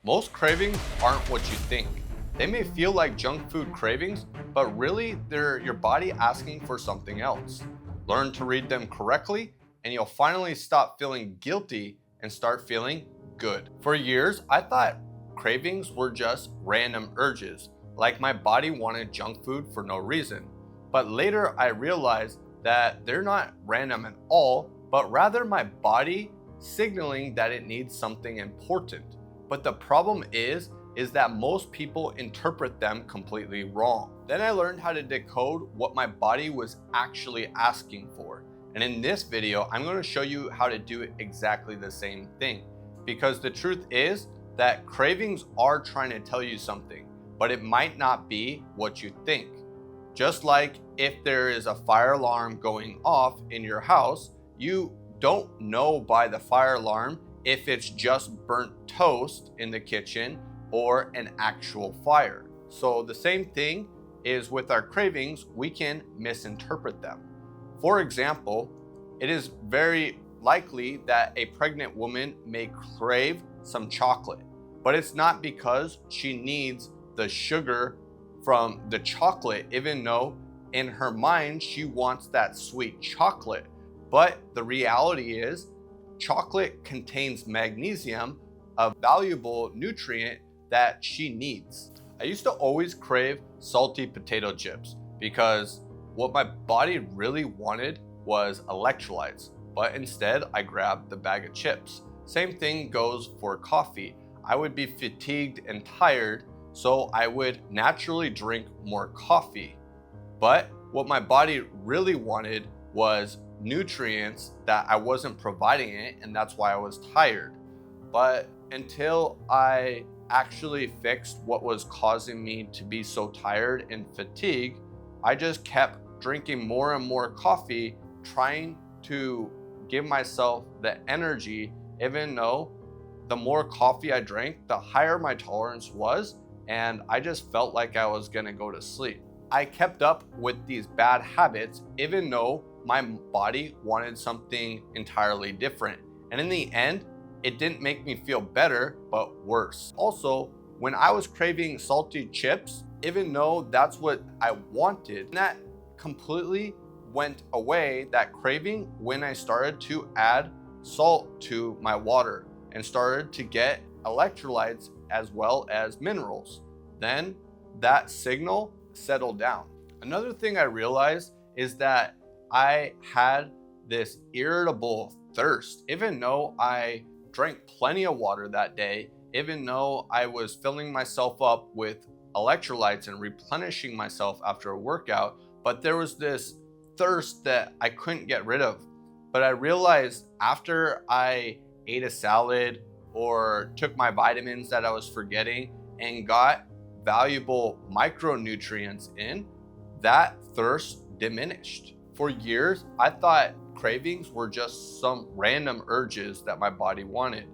Most cravings aren't what you think. They may feel like junk food cravings, but really they're your body asking for something else. Learn to read them correctly, and you'll finally stop feeling guilty and start feeling good. For years, I thought cravings were just random urges, like my body wanted junk food for no reason. But later I realized that they're not random at all, but rather my body signaling that it needs something important. But the problem is that most people interpret them completely wrong. Then I learned how to decode what my body was actually asking for. And in this video, I'm going to show you how to do exactly the same thing. Because the truth is that cravings are trying to tell you something, but it might not be what you think. Just like if there is a fire alarm going off in your house, you don't know by the fire alarm if it's just burnt toast in the kitchen or an actual fire. So the same thing is with our cravings, we can misinterpret them. For example, it is very likely that a pregnant woman may crave some chocolate, but it's not because she needs the sugar from the chocolate, even though in her mind she wants that sweet chocolate. But the reality is, chocolate contains magnesium, a valuable nutrient that she needs. I used to always crave salty potato chips because what my body really wanted was electrolytes, but instead I grabbed the bag of chips. Same thing goes for coffee. I would be fatigued and tired, so I would naturally drink more coffee. But what my body really wanted was nutrients that I wasn't providing it, and that's why I was tired. But until I actually fixed what was causing me to be so tired and fatigued, I just kept drinking more and more coffee, trying to give myself the energy, even though the more coffee I drank, the higher my tolerance was, and I just felt like I was gonna go to sleep. I kept up with these bad habits even though my body wanted something entirely different. And in the end, it didn't make me feel better, but worse. Also, when I was craving salty chips, even though that's what I wanted, that completely went away, that craving, when I started to add salt to my water and started to get electrolytes as well as minerals. Then that signal settled down. Another thing I realized is that I had this irritable thirst. Even though I drank plenty of water that day, even though I was filling myself up with electrolytes and replenishing myself after a workout, but there was this thirst that I couldn't get rid of. But I realized after I ate a salad or took my vitamins that I was forgetting and got valuable micronutrients in, that thirst diminished. For years, I thought cravings were just some random urges that my body wanted,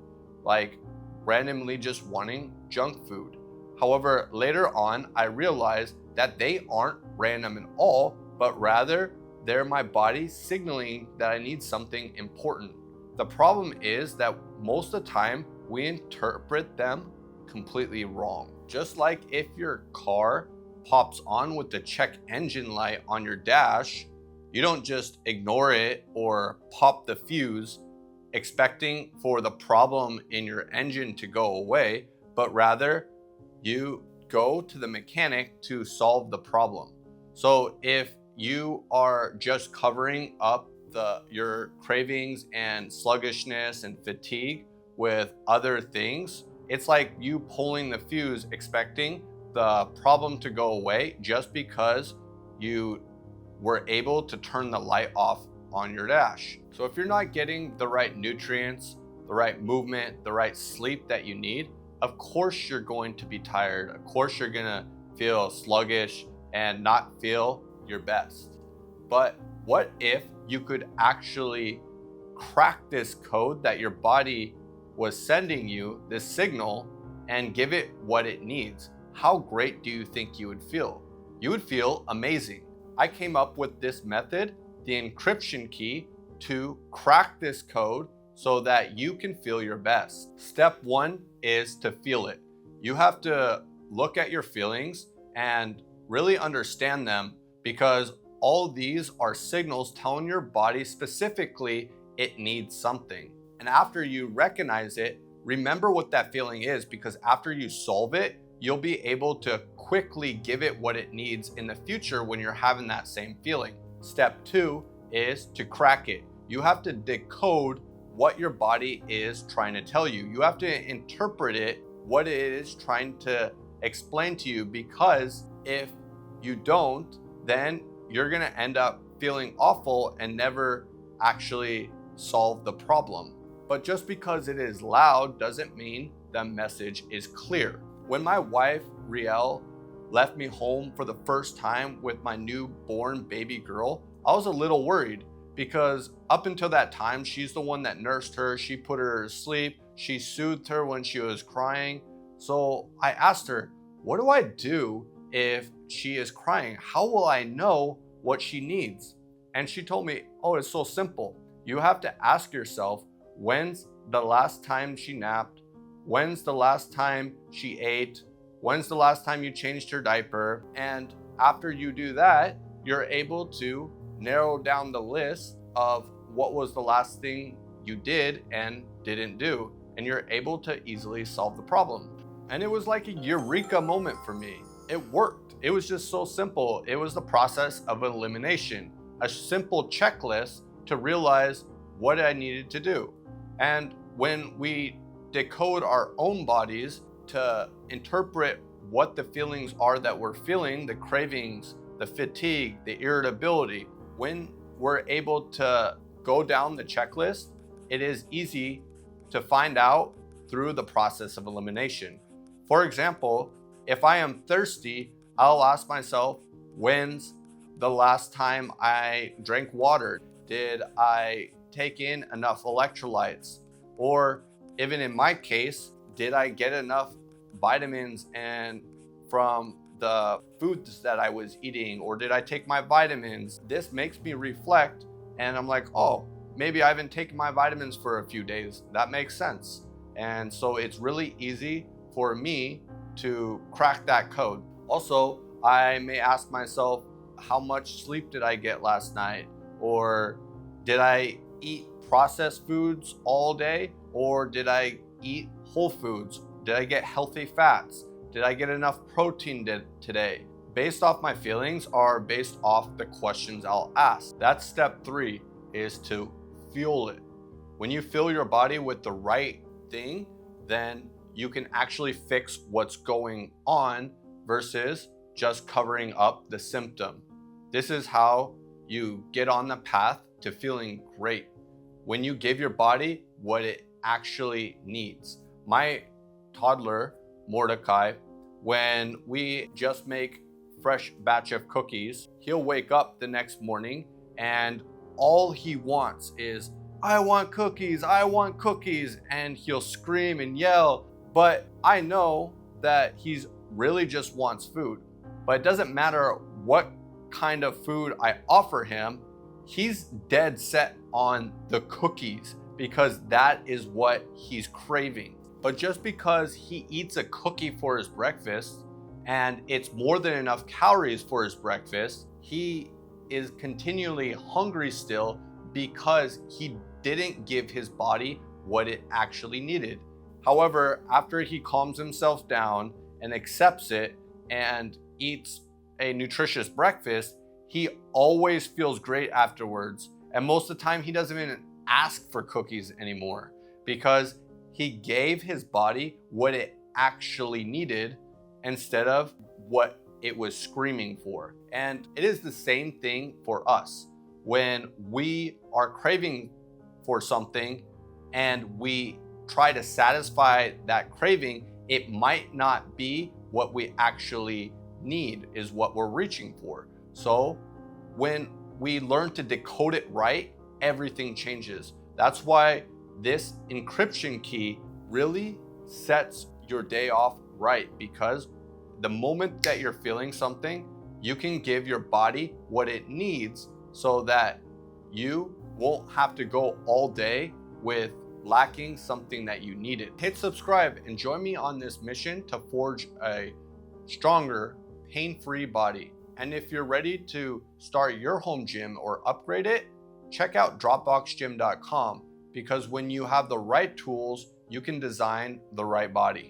like randomly just wanting junk food. However, later on, I realized that they aren't random at all, but rather they're my body signaling that I need something important. The problem is that most of the time we interpret them completely wrong. Just like if your car pops on with the check engine light on your dash, you don't just ignore it or pop the fuse expecting for the problem in your engine to go away, but rather you go to the mechanic to solve the problem. So if you are just covering up your cravings and sluggishness and fatigue with other things, it's like you pulling the fuse expecting the problem to go away just because you were able to turn the light off on your dash. So if you're not getting the right nutrients, the right movement, the right sleep that you need, of course you're going to be tired. Of course you're gonna feel sluggish and not feel your best. But what if you could actually crack this code that your body was sending you, this signal, and give it what it needs? How great do you think you would feel? You would feel amazing. I came up with this method, the encryption key, to crack this code so that you can feel your best. Step 1 is to feel it. You have to look at your feelings and really understand them, because all these are signals telling your body specifically it needs something. And after you recognize it, remember what that feeling is, because after you solve it, you'll be able to quickly give it what it needs in the future when you're having that same feeling. Step 2 is to crack it. You have to decode what your body is trying to tell you. You have to interpret it, what it is trying to explain to you, because if you don't, then you're going to end up feeling awful and never actually solve the problem. But just because it is loud doesn't mean the message is clear. When my wife, Riel, left me home for the first time with my newborn baby girl, I was a little worried, because up until that time, she's the one that nursed her. She put her to sleep. She soothed her when she was crying. So I asked her, what do I do if she is crying? How will I know what she needs? And she told me, oh, it's so simple. You have to ask yourself, when's the last time she napped? When's the last time she ate? When's the last time you changed her diaper? And after you do that, you're able to narrow down the list of what was the last thing you did and didn't do. And you're able to easily solve the problem. And it was like a eureka moment for me. It worked. It was just so simple. It was the process of elimination, a simple checklist to realize what I needed to do. And when we decode our own bodies to interpret what the feelings are that we're feeling, the cravings, the fatigue, the irritability, when we're able to go down the checklist, it is easy to find out through the process of elimination. For example, if I am thirsty, I'll ask myself, when's the last time I drank water? Did I take in enough electrolytes? Or even in my case, did I get enough vitamins and from the foods that I was eating, or did I take my vitamins? This makes me reflect, and I'm like, oh, maybe I haven't taken my vitamins for a few days. That makes sense. And so it's really easy for me to crack that code. Also, I may ask myself, how much sleep did I get last night? Or did I eat processed foods all day? Or did I eat whole foods? Did I get healthy fats? Did I get enough protein today? Based off my feelings are based off the questions I'll ask. That's step 3, is to fuel it. When you fill your body with the right thing, then you can actually fix what's going on versus just covering up the symptom. This is how you get on the path to feeling great, when you give your body what it actually needs. My toddler, Mordecai, when we just make fresh batch of cookies, he'll wake up the next morning and all he wants is, I want cookies, I want cookies, and he'll scream and yell. But I know that he's really just wants food. But it doesn't matter what kind of food I offer him, he's dead set on the cookies, because that is what he's craving. But just because he eats a cookie for his breakfast and it's more than enough calories for his breakfast, he is continually hungry still, because he didn't give his body what it actually needed. However, after he calms himself down and accepts it and eats a nutritious breakfast, he always feels great afterwards. And most of the time, he doesn't even ask for cookies anymore, because he gave his body what it actually needed instead of what it was screaming for. And it is the same thing for us. When we are craving for something and we try to satisfy that craving, it might not be what we actually need, is what we're reaching for. So when we learn to decode it right, everything changes. That's why this encryption key really sets your day off right, because the moment that you're feeling something, you can give your body what it needs so that you won't have to go all day with lacking something that you needed. Hit subscribe and join me on this mission to forge a stronger, pain-free body. And if you're ready to start your home gym or upgrade it, check out dropboxgym.com, because when you have the right tools, you can design the right body.